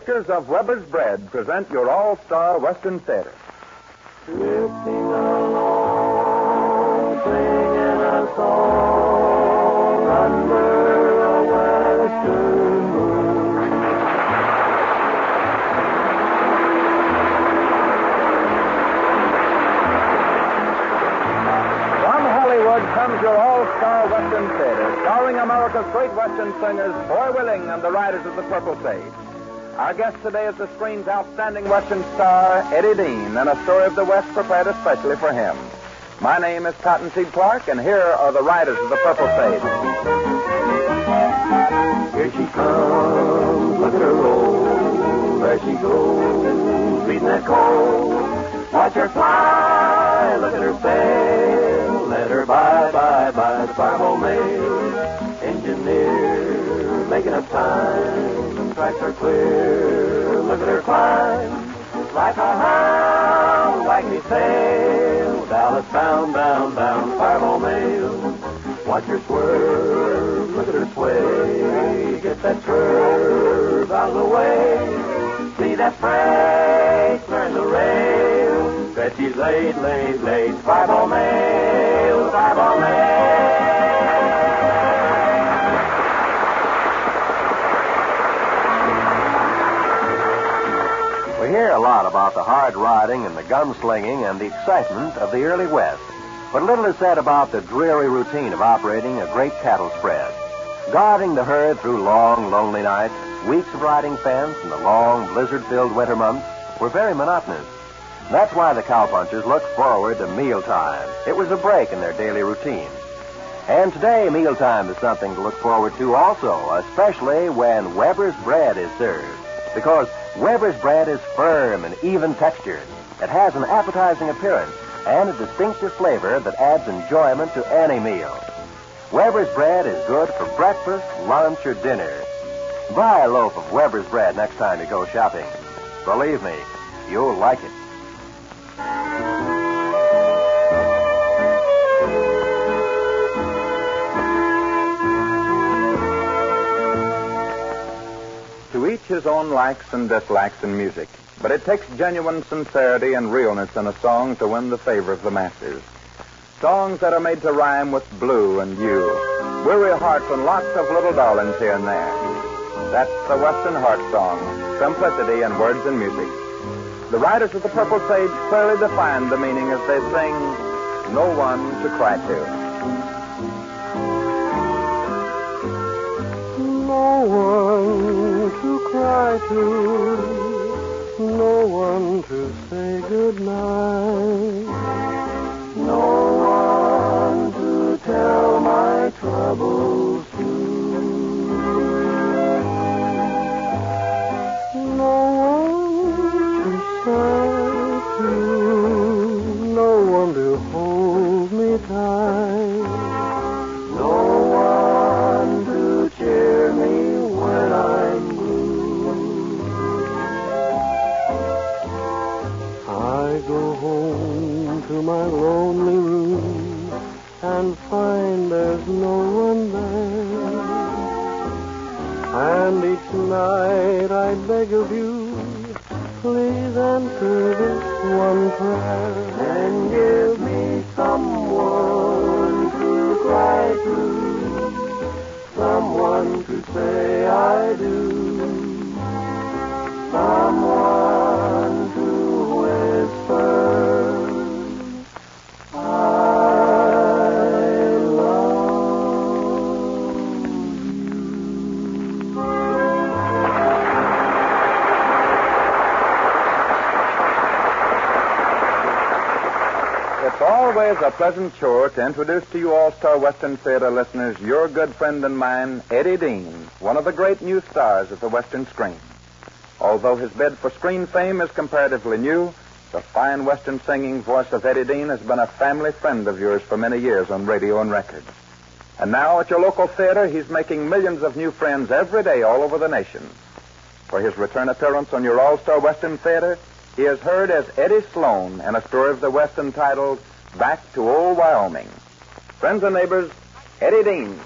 Makers of Weber's Bread present your all-star Western Theater. Drifting along, singing a song under a western moon. From Hollywood comes your all-star Western Theater, starring America's great Western singers, Foy Willing and the Riders of the Purple Sage. Our guest today is the screen's outstanding Western star, Eddie Dean, and a story of the West prepared especially for him. My name is Cottonseed Clark, and here are the Riders of the Purple Sage. Here she comes, look at her roll. There she goes, beating that coal. Watch her fly, look at her sail. Let her by the fireball mail. Engineer, making up time. Tracks are clear, look at her climb. Like a hound, wagging his tail. Dallas bound, fireball mail. Watch her swerve, look at her sway. Get that curve out of the way. See that freight turn the rail. Bet she's late. Fireball mail. We hear a lot about the hard riding and the gunslinging and the excitement of the early West, but little is said about the dreary routine of operating a great cattle spread. Guarding the herd through long, lonely nights, weeks of riding fence, and the long, blizzard-filled winter months were very monotonous. That's why the cowpunchers looked forward to mealtime. It was a break in their daily routine. And today, mealtime is something to look forward to also, especially when Weber's Bread is served. Because Weber's Bread is firm and even textured. It has an appetizing appearance and a distinctive flavor that adds enjoyment to any meal. Weber's Bread is good for breakfast, lunch, or dinner. Buy a loaf of Weber's Bread next time you go shopping. Believe me, you'll like it. To each his own likes and dislikes in music, but it takes genuine sincerity and realness in a song to win the favor of the masses. Songs that are made to rhyme with blue and you, weary hearts and lots of little darlings here and there. That's the Western heart song, simplicity in words and music. The Riders of the Purple Sage clearly define the meaning as they sing, "No One to Cry To." No one to cry to, no one to say goodnight, no one to tell my troubles to, no one to sigh to, no one to hold me tight, no one to cheer me when I'm blue. I go home to my lonely room and find there's no one there. And each night I beg of you, please answer this one prayer and give me someone to cry to, someone to say I do, someone to whisper I love you. It's always a pleasant chore to introduce to you all-star Western Theater listeners your good friend and mine, Eddie Dean, one of the great new stars of the Western screen. Although his bid for screen fame is comparatively new, the fine Western singing voice of Eddie Dean has been a family friend of yours for many years on radio and records. And now at your local theater, he's making millions of new friends every day all over the nation. For his return appearance on your all-star Western Theater, he is heard as Eddie Sloan in a story of the West entitled Back to Old Wyoming. Friends and neighbors, Eddie Dean.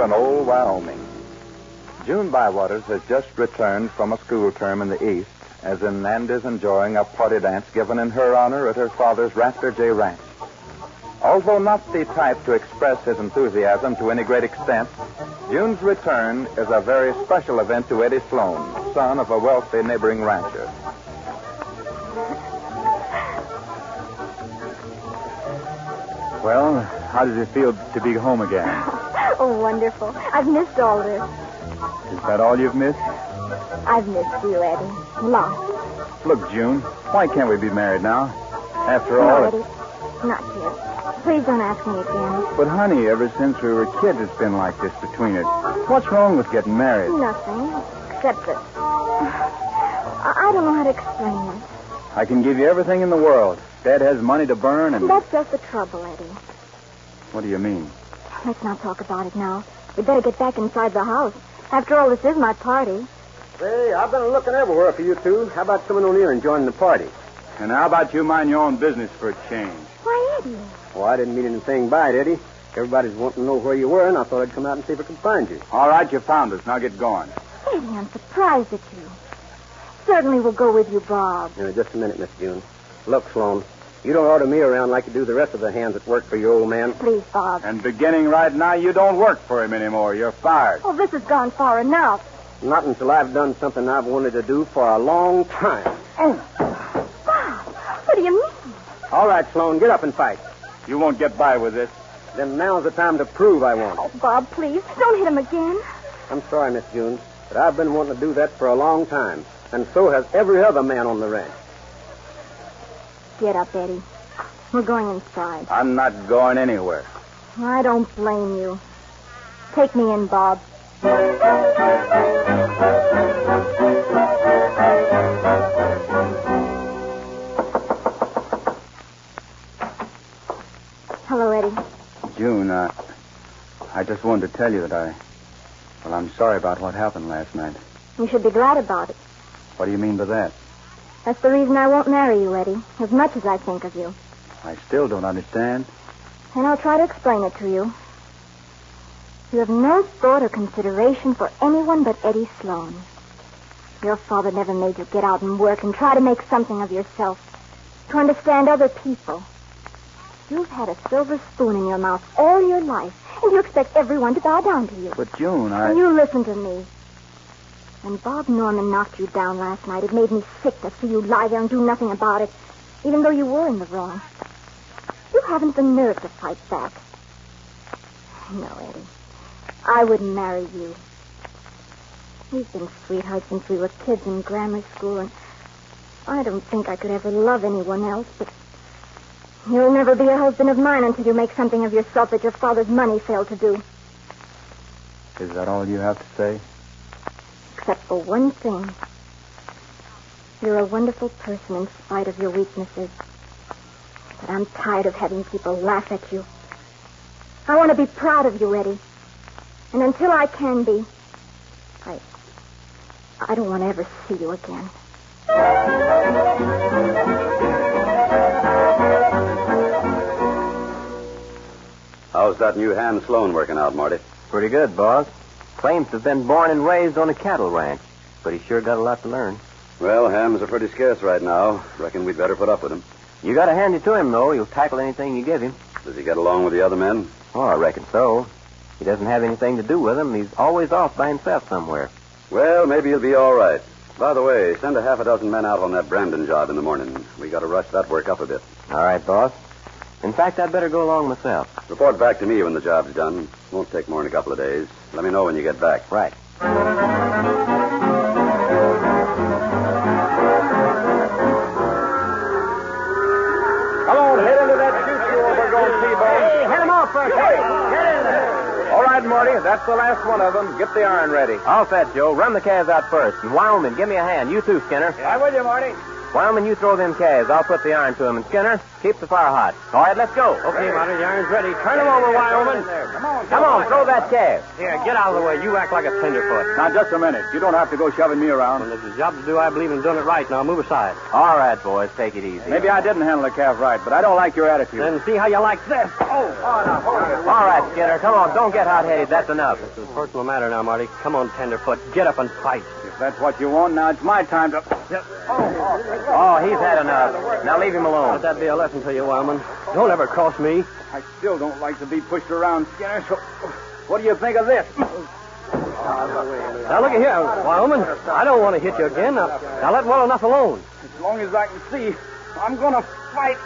here in old Wyoming. June Bywaters has just returned from a school term in the East, as in and is enjoying a party dance given in her honor at her father's Rafter J Ranch. Although not the type to express his enthusiasm to any great extent, June's return is a very special event to Eddie Sloan, son of a wealthy neighboring rancher. Well, how does it feel to be home again? Oh, wonderful. I've missed all this. Is that all you've missed? I've missed you, Eddie. Lots. Look, June, why can't we be married now? After No, all... Eddie. Not yet. Please don't ask me again. But, honey, ever since we were kids, it's been like this between us. What's wrong with getting married? Nothing. Except that... I don't know how to explain it. I can give you everything in the world. Dad has money to burn and... That's just the trouble, Eddie. What do you mean? Let's not talk about it now. We'd better get back inside the house. After all, this is my party. Say, I've been looking everywhere for you two. How about coming on here and joining the party? And how about you mind your own business for a change? Why, Eddie? Well, I didn't mean anything by it, Eddie. Everybody's wanting to know where you were, and I thought I'd come out and see if I could find you. All right, you found us. Now get going. Eddie, I'm surprised at you. Certainly we'll go with you, Bob. Just a minute, Miss June. Look, Sloan, you don't order me around like you do the rest of the hands that work for your old man. Please, Bob. And beginning right now, you don't work for him anymore. You're fired. Oh, this has gone far enough. Not until I've done something I've wanted to do for a long time. Oh. Bob, what do you mean? All right, Sloan, get up and fight. You won't get by with this. Then now's the time to prove I won't. Oh, Bob, please, don't hit him again. I'm sorry, Miss June, but I've been wanting to do that for a long time. And so has every other man on the ranch. Get up, Eddie. We're going inside. I'm not going anywhere. I don't blame you. Take me in, Bob. Hello, Eddie. June, I just wanted to tell you that I'm sorry about what happened last night. You should be glad about it. What do you mean by that? That's the reason I won't marry you, Eddie, as much as I think of you. I still don't understand. And I'll try to explain it to you. You have no thought or consideration for anyone but Eddie Sloan. Your father never made you get out and work and try to make something of yourself, to understand other people. You've had a silver spoon in your mouth all your life, and you expect everyone to bow down to you. But, June, And you listen to me. When Bob Norman knocked you down last night, it made me sick to see you lie there and do nothing about it, even though you were in the wrong. You haven't the nerve to fight back. No, Eddie. I wouldn't marry you. We've been sweethearts since we were kids in grammar school, and I don't think I could ever love anyone else, but you'll never be a husband of mine until you make something of yourself that your father's money failed to do. Is that all you have to say? Except for one thing. You're a wonderful person in spite of your weaknesses. But I'm tired of having people laugh at you. I want to be proud of you, Eddie. And until I can be, I don't want to ever see you again. How's that new hand Sloan working out, Marty? Pretty good, boss. Claims to have been born and raised on a cattle ranch, but he's sure got a lot to learn. Well, hams are pretty scarce right now. Reckon we'd better put up with him. You got to hand it to him, though. He'll tackle anything you give him. Does he get along with the other men? Oh, I reckon so. He doesn't have anything to do with them. He's always off by himself somewhere. Well, maybe he'll be all right. By the way, send a half a dozen men out on that Brandon job in the morning. We got to rush that work up a bit. All right, boss. In fact, I'd better go along myself. Report back to me when the job's done. Won't take more than a couple of days. Let me know when you get back. Right. Come on, head into that choo-choo over going T-bone. Hey, head him off first. Hey, get in there. All right, Marty, that's the last one of them. Get the iron ready. All set, Joe. Run the calves out first. And Wyoming, give me a hand. You too, Skinner. I'm with you, Marty. Wyoming, you throw them calves. I'll put the iron to them. And Skinner, keep the fire hot. All right, let's go. Okay, Marty, the iron's ready. Turn them over, Wyoming. Come on, throw that calf. Here, get out of the way. You act like a tenderfoot. Now, just a minute. You don't have to go shoving me around. Well, there's a job to do. I believe in doing it right. Now, move aside. All right, boys, take it easy. Maybe I didn't handle the calf right, but I don't like your attitude. Then see how you like this. All right, Skinner, come on. Don't get hot-headed. That's enough. It's a personal matter now, Marty. Come on, tenderfoot. Get up and fight. If that's what you want, now it's my time to... Oh, he's had enough. Now leave him alone. Let that be a lesson to you, Wildman. Don't ever cross me. I still don't like to be pushed around, Skinner, so what do you think of this? Now, look at here, Wildman. I don't want to hit you again. Now let well enough alone. As long as I can see, I'm going to fight.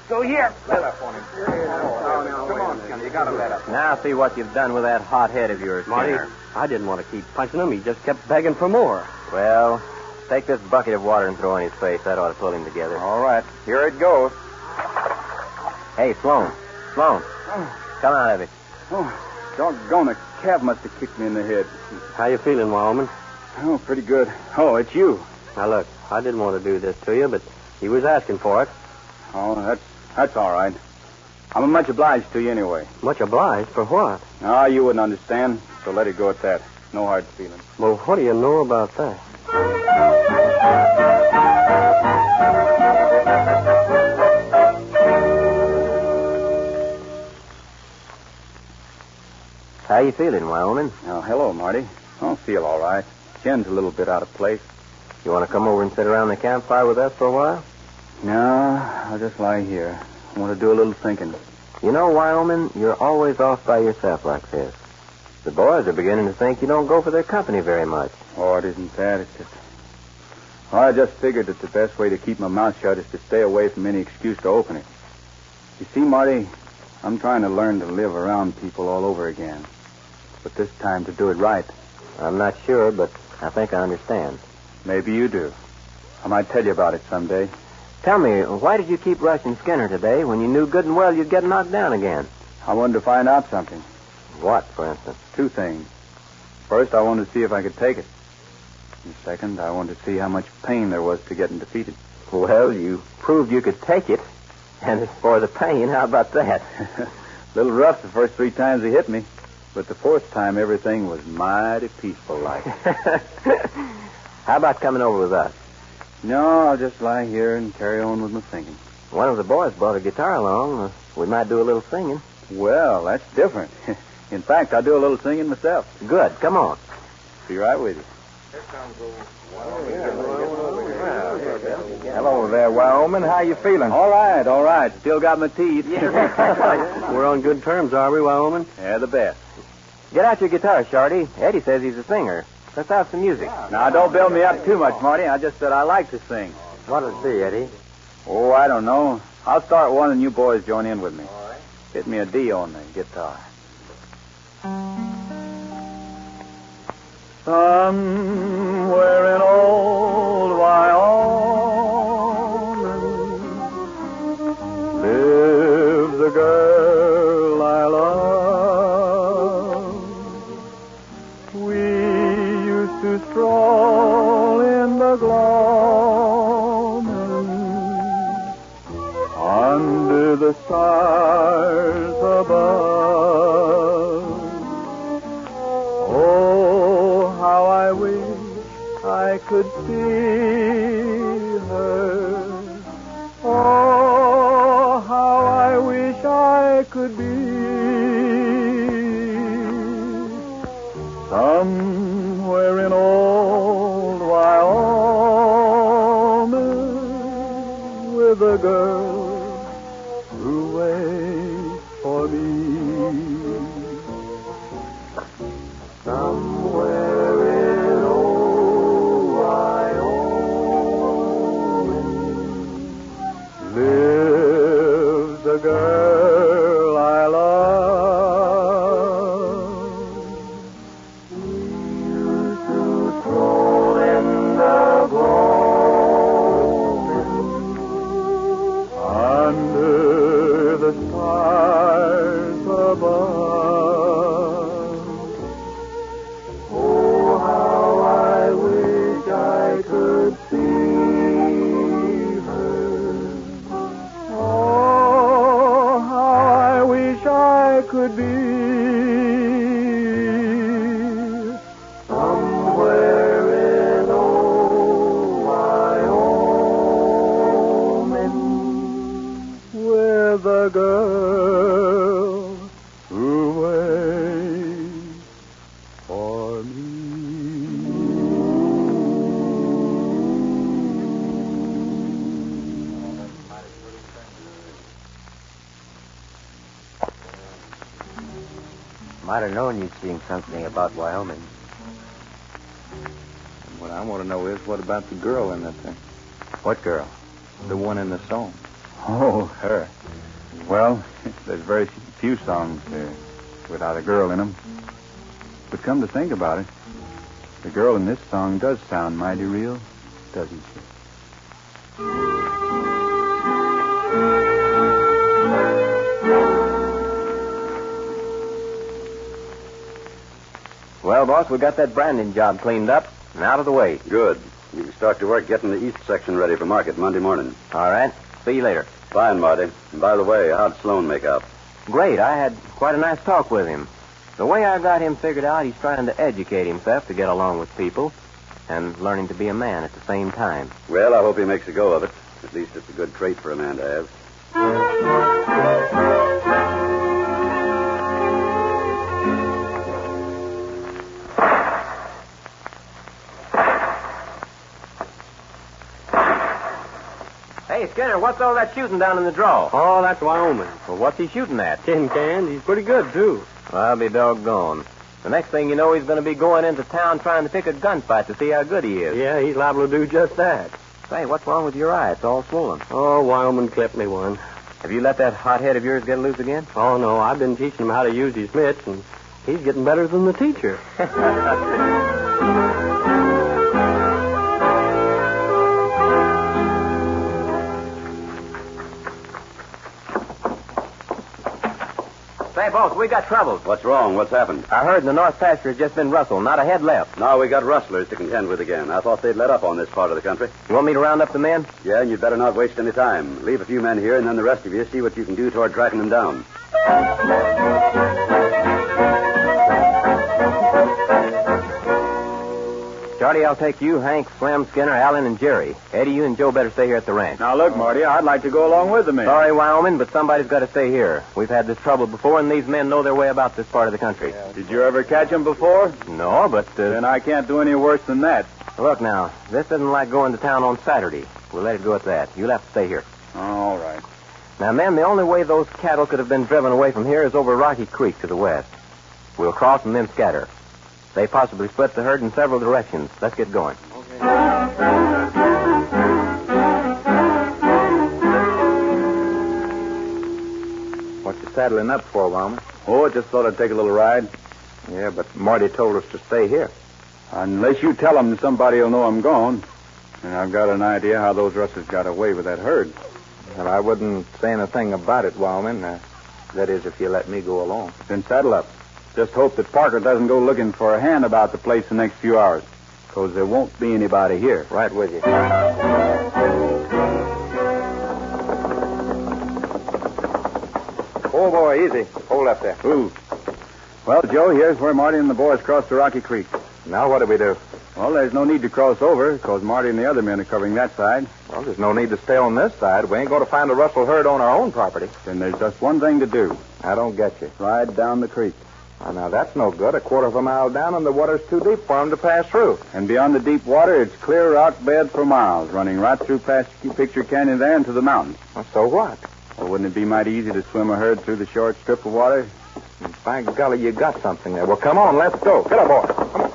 So here. Let up on him. Come on, Skinner. You got to let up. Now see what you've done with that hot head of yours, Marty, Skinner. I didn't want to keep punching him. He just kept begging for more. Well, take this bucket of water and throw in his face. That ought to pull him together. All right. Here it goes. Hey, Sloan. Sloan. Come out of it. Oh, doggone, a cab must have kicked me in the head. How you feeling, Wildman? Oh, pretty good. Oh, it's you. Now, look, I didn't want to do this to you, but he was asking for it. Oh, that's all right. I'm much obliged to you anyway. Much obliged for what? Ah, you wouldn't understand, so let it go at that. No hard feelings. Well, what do you know about that? How you feeling, Wyoming? Oh, hello, Marty. I feel all right. Chin's a little bit out of place. You want to come over and sit around the campfire with us for a while? No, I'll just lie here. I want to do a little thinking. You know, Wyoming, you're always off by yourself like this. The boys are beginning to think you don't go for their company very much. Oh, it isn't that. It's just... Well, I just figured that the best way to keep my mouth shut is to stay away from any excuse to open it. You see, Marty, I'm trying to learn to live around people all over again. But this time to do it right. I'm not sure, but I think I understand. Maybe you do. I might tell you about it someday. Tell me, why did you keep rushing Skinner today when you knew good and well you'd get knocked down again? I wanted to find out something. What, for instance? Two things. First, I wanted to see if I could take it. And second, I wanted to see how much pain there was to getting defeated. Well, you proved you could take it. And as for the pain, how about that? A little rough the first 3 times he hit me. But the 4th time, everything was mighty peaceful like. How about coming over with us? No, I'll just lie here and carry on with my thinking. One of the boys brought a guitar along. We might do a little singing. Well, that's different. In fact, I do a little singing myself. Good. Come on. Be right with you. Hello there, Wyoming. How you feeling? All right. Still got my teeth. We're on good terms, are we, Wyoming? Yeah, the best. Get out your guitar, Shorty. Eddie says he's a singer. Let's have some music. Now, don't build me up too much, Marty. I just said I like to sing. What'll it be, Eddie? Oh, I don't know. I'll start one and you boys join in with me. All right. Hit me a D on the guitar. Somewhere in old Wyoming lives a girl I love. We used to stroll in the gloaming under the stars above. Oh, how I wish I could see her. Oh, how I wish I could be somewhere in old Wyoming with a girl who waits for me. Somewhere in old Wyoming lives a girl I love. We used to stroll in the gloaming under the stars above. Could be somewhere in old Wyoming with a girl Might have known you'd seen something about Wyoming. What I want to know is, what about the girl in that thing? What girl? The one in the song. Oh, her. Well, there's very few songs without a girl in them. But come to think about it, the girl in this song does sound mighty real, doesn't she? Well, boss, we got that branding job cleaned up and out of the way. Good. You can start to work getting the east section ready for market Monday morning. All right. See you later. Fine, Marty. And by the way, how'd Sloan make out? Great. I had quite a nice talk with him. The way I got him figured out, he's trying to educate himself to get along with people and learning to be a man at the same time. Well, I hope he makes a go of it. At least it's a good trait for a man to have. Hey, Skinner, what's all that shooting down in the draw? Oh, that's Wyoming. Well, what's he shooting at? Tin cans. He's pretty good, too. Well, I'll be doggone. The next thing you know, he's going to be going into town trying to pick a gunfight to see how good he is. Yeah, he's liable to do just that. Say, what's wrong with your eye? It's all swollen. Oh, Wyoming clipped me one. Have you let that hot head of yours get loose again? Oh, no, I've been teaching him how to use his mitts, and he's getting better than the teacher. Say, boss, we got trouble. What's wrong? What's happened? I heard in the North Pasture has just been rustled. Not a head left. Now we got rustlers to contend with again. I thought they'd let up on this part of the country. You want me to round up the men? Yeah, and you'd better not waste any time. Leave a few men here, and then the rest of you see what you can do toward tracking them down. Charlie, I'll take you, Hank, Slim, Skinner, Allen, and Jerry. Eddie, you and Joe better stay here at the ranch. Now, look, Marty, I'd like to go along with the men. Sorry, Wyoming, but somebody's got to stay here. We've had this trouble before, and these men know their way about this part of the country. Did you ever catch them before? No, but... Then I can't do any worse than that. Look now, this isn't like going to town on Saturday. We'll let it go at that. You'll have to stay here. All right. Now, men, the only way those cattle could have been driven away from here is over Rocky Creek to the west. We'll cross and then scatter. They possibly split the herd in several directions. Let's get going. What you saddling up for, Wyoming? Oh, just thought I'd take a little ride. Yeah, but Marty told us to stay here. Unless you tell them, somebody will know I'm gone. And I've got an idea how those rustlers got away with that herd. Well, I wouldn't say anything about it, Wyoming. That is, if you let me go along. Then saddle up. Just hope that Parker doesn't go looking for a hand about the place the next few hours. Because there won't be anybody here. Right with you. Oh, boy, easy. Hold up there. Ooh. Well, Joe, here's where Marty and the boys crossed the Rocky Creek. Now what do we do? Well, there's no need to cross over, because Marty and the other men are covering that side. Well, there's no need to stay on this side. We ain't going to find a rustle herd on our own property. Then there's just one thing to do. I don't get you. Ride down the creek. Oh, now, that's no good. A quarter of a mile down, and the water's too deep for them to pass through. And beyond the deep water, it's clear rock bed for miles, running right through past Picture Canyon there into the mountains. Well, so what? Well, wouldn't it be mighty easy to swim a herd through the short strip of water? By golly, you got something there. Well, come on, let's go. Get up, boy. Come on.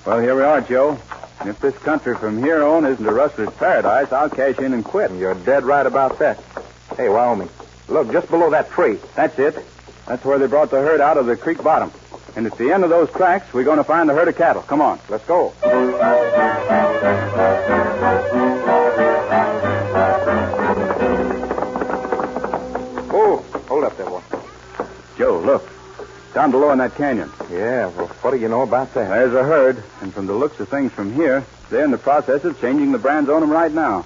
Well, here we are, Joe. And if this country from here on isn't a rustler's paradise, I'll cash in and quit. You're dead right about that. Hey, Wyoming, look, just below that tree. That's it. That's where they brought the herd out of the creek bottom. And at the end of those tracks, we're going to find the herd of cattle. Come on. Let's go. Oh, hold up there, boy. Joe, look. Down below in that canyon. Yeah, well, what do you know about that? There's a herd, and from the looks of things from here, they're in the process of changing the brands on them right now.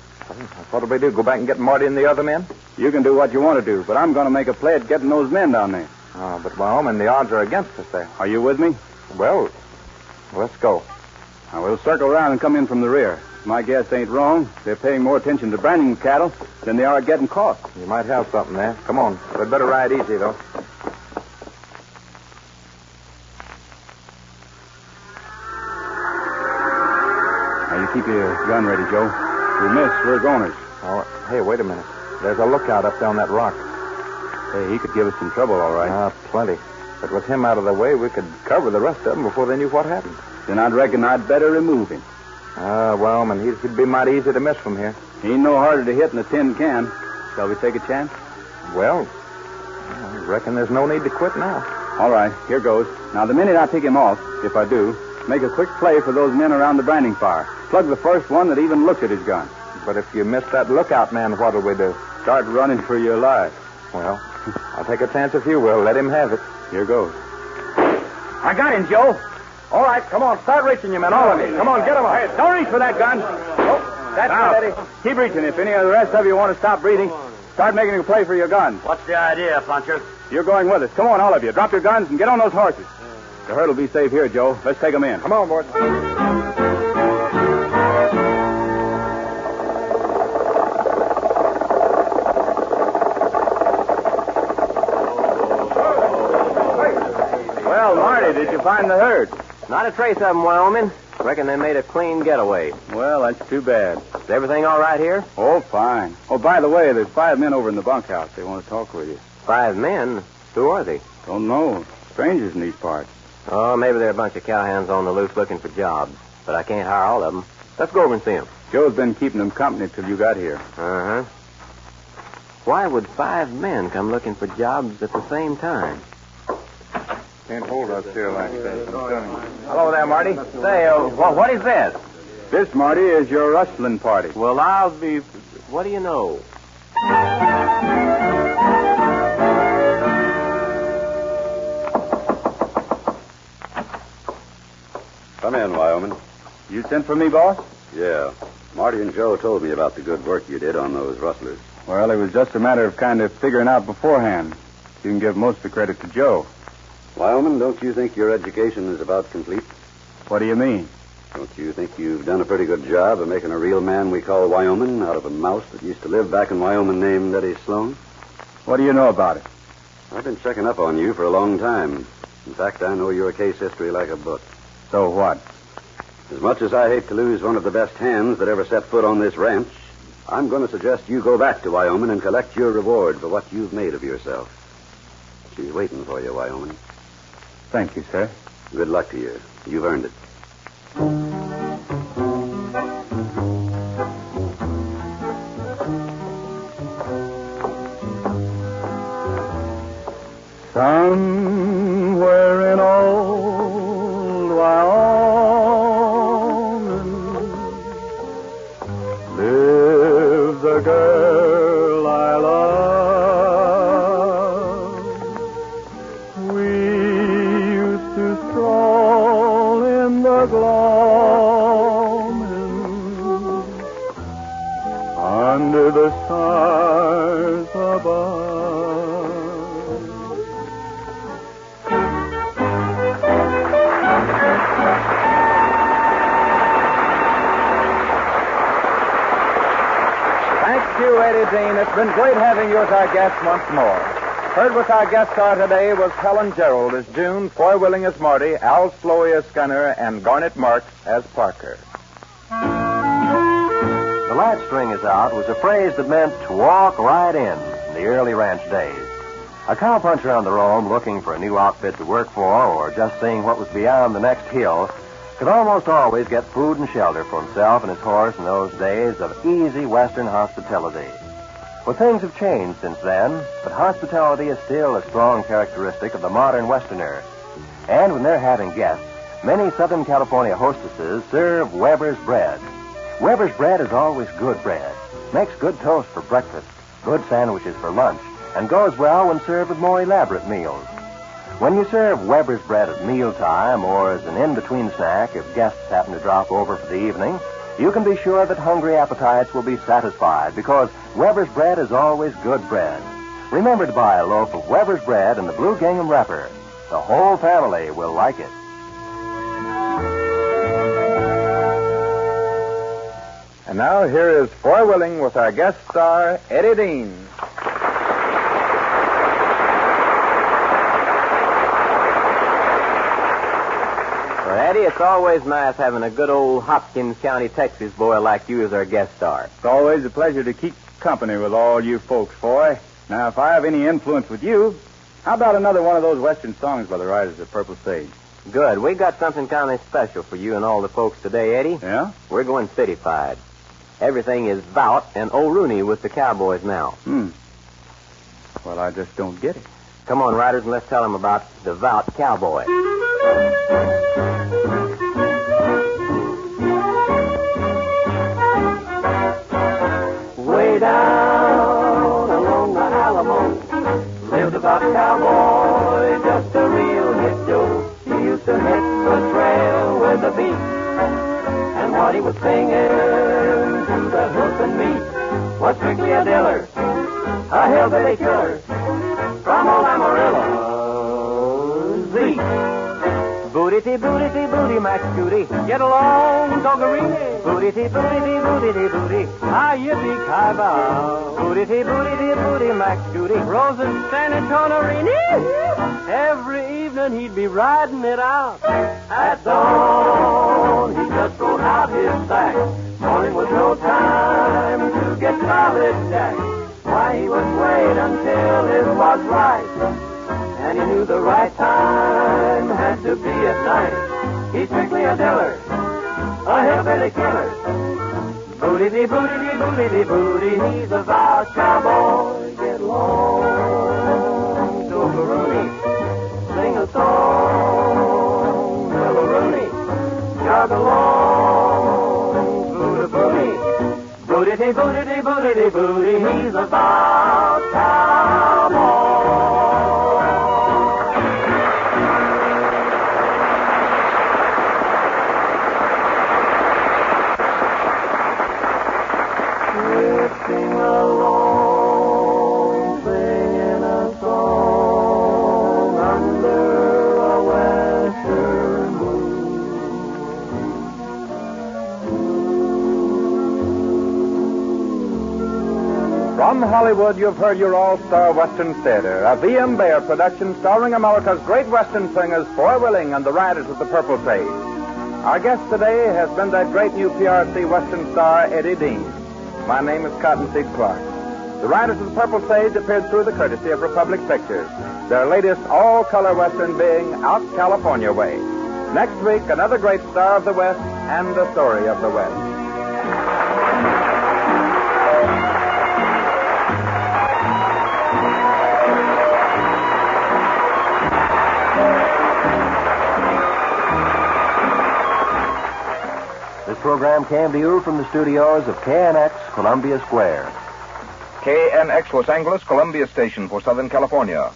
What'll we do, go back and get Marty and the other men? You can do what you want to do, but I'm going to make a play at getting those men down there. Oh, but Wyoming, the odds are against us there. Are you with me? Well, let's go. Now, we'll circle around and come in from the rear. My guess ain't wrong. They're paying more attention to branding cattle than they are at getting caught. You might have something there. Come on. We'd better ride easy, though. Now, you keep your gun ready, Joe. If we miss, we're goners. Oh, hey, wait a minute. There's a lookout up there on that rock. Hey, he could give us some trouble, all right. Plenty. But with him out of the way, we could cover the rest of them before they knew what happened. Then I'd reckon I'd better remove him. Wyoming, he'd be mighty easy to miss from here. He ain't no harder to hit than a tin can. Shall we take a chance? Well, I reckon there's no need to quit now. All right, here goes. Now, the minute I pick him off, if I do, make a quick play for those men around the branding fire. Plug the first one that even looked at his gun. But if you miss that lookout man, what'll we do? Start running for your life. Well, I'll take a chance if you will. Let him have it. Here goes. I got him, Joe. All right, come on. Start reaching, you men, all of you. Come on, get him up. Hey, don't reach for that gun. Oh, that's Now, it, Eddie. keep reaching. If any of the rest of you want to stop breathing, start making a play for your guns. What's the idea, Puncher? You're going with us. Come on, all of you. Drop your guns and get on those horses. The herd will be safe here, Joe. Let's take them in. Come on, boys. Well, Marty, did you find the herd? Not a trace of them, Wyoming. Reckon they made a clean getaway. Well, that's too bad. Is everything all right here? Oh, fine. Oh, by the way, there's 5 men over in the bunkhouse. They want to talk with you. 5 men? Who are they? Don't know. Strangers in these parts. Oh, maybe they're a bunch of cowhands on the loose looking for jobs. But I can't hire all of them. Let's go over and see them. Joe's been keeping them company till you got here. Uh-huh. Why would 5 men come looking for jobs at the same time? Can't hold us here like that. Hello there, Marty. Say, what is this? This, Marty, is your rustling party. Well, I'll be... What do you know? Come in, Wyoming. You sent for me, boss? Yeah. Marty and Joe told me about the good work you did on those rustlers. Well, it was just a matter of kind of figuring out beforehand. You can give most of the credit to Joe. Wyoming, don't you think your education is about complete? What do you mean? Don't you think you've done a pretty good job of making a real man we call Wyoming out of a mouse that used to live back in Wyoming named Eddie Sloan? What do you know about it? I've been checking up on you for a long time. In fact, I know your case history like a book. So what? As much as I hate to lose one of the best hands that ever set foot on this ranch, I'm going to suggest you go back to Wyoming and collect your reward for what you've made of yourself. She's waiting for you, Wyoming. Thank you, sir. Good luck to you. You've earned it. Somewhere in old Wyoming lives a girl I love. We used to stroll in the gloaming under the stars above. Thank you, Eddie Dean. It's been great having you as our guest once more. Heard with our guest star today was Helen Gerald as June, Foy Willing as Marty, Al Sloey as Gunner, and Garnet Marks as Parker. The latch string is out was a phrase that meant to walk right in the early ranch days. A cowpuncher on the roam looking for a new outfit to work for or just seeing what was beyond the next hill could almost always get food and shelter for himself and his horse in those days of easy Western hospitality. Well, things have changed since then, but hospitality is still a strong characteristic of the modern Westerner. And when they're having guests, many Southern California hostesses serve Weber's bread. Weber's bread is always good bread, makes good toast for breakfast, good sandwiches for lunch, and goes well when served with more elaborate meals. When you serve Weber's bread at mealtime or as an in-between snack if guests happen to drop over for the evening, you can be sure that hungry appetites will be satisfied because Weber's bread is always good bread. Remember to buy a loaf of Weber's bread in the blue gingham wrapper. The whole family will like it. And now here is Foy Willing with our guest star, Eddie Dean. Well, Eddie, it's always nice having a good old Hopkins County, Texas boy like you as our guest star. It's always a pleasure to keep company with all you folks, Foy. Now, if I have any influence with you, how about another one of those Western songs by the Riders of Purple Sage? Good. We got something kind of special for you and all the folks today, Eddie. Yeah? We're going cityfied. Everything is Vout and Old Rooney with the Cowboys now. Well, I just don't get it. Come on, Riders, and let's tell them about the Vout Cowboy. Way down along the Alamo lived a Vout cowboy, just a real hit Joe. He used to hit the trail with a beat, and what he was singing to the hoof and meat was strictly a diller, a hillbilly killer from old Amarillo. Zeke. Booty-tee, booty-tee, booty, Max Judy. Get along, Doggerini. Booty-tee, booty-tee, booty-tee, booty. Ah, yippee-ki-bow. Booty-tee, booty-tee, booty, Max Judy. Rose and San Antonio. Every evening he'd be riding it out. At dawn, he just rolled out his sack. Morning was no time to get solid jack. Why, he would wait until it was right. And he knew the right time had to be at night. He's strictly a diller, a hillbilly killer. Booty-dee, booty-dee, booty-dee, booty. He's a Vout cowboy. Get along to a Rooney. Sing a song, little Rooney. Jog along to the booty. Booty-dee, booty-dee, booty-dee, booty. He's a Vout cowboy. Drifting along, singing a song under a western moon. From Hollywood, you've heard your all-star Western Theater, a V.M. Bayer production starring America's great Western singers, Foy Willing and the Riders of the Purple Sage. Our guest today has been that great new PRC Western star, Eddie Dean. My name is Cottonseed Clark. The Riders of the Purple Sage appeared through the courtesy of Republic Pictures, their latest all-color Western being Out California Way. Next week, another great star of the West and the story of the West. This program came to you from the studios of KNX, Columbia Square. KNX Los Angeles, Columbia Station for Southern California.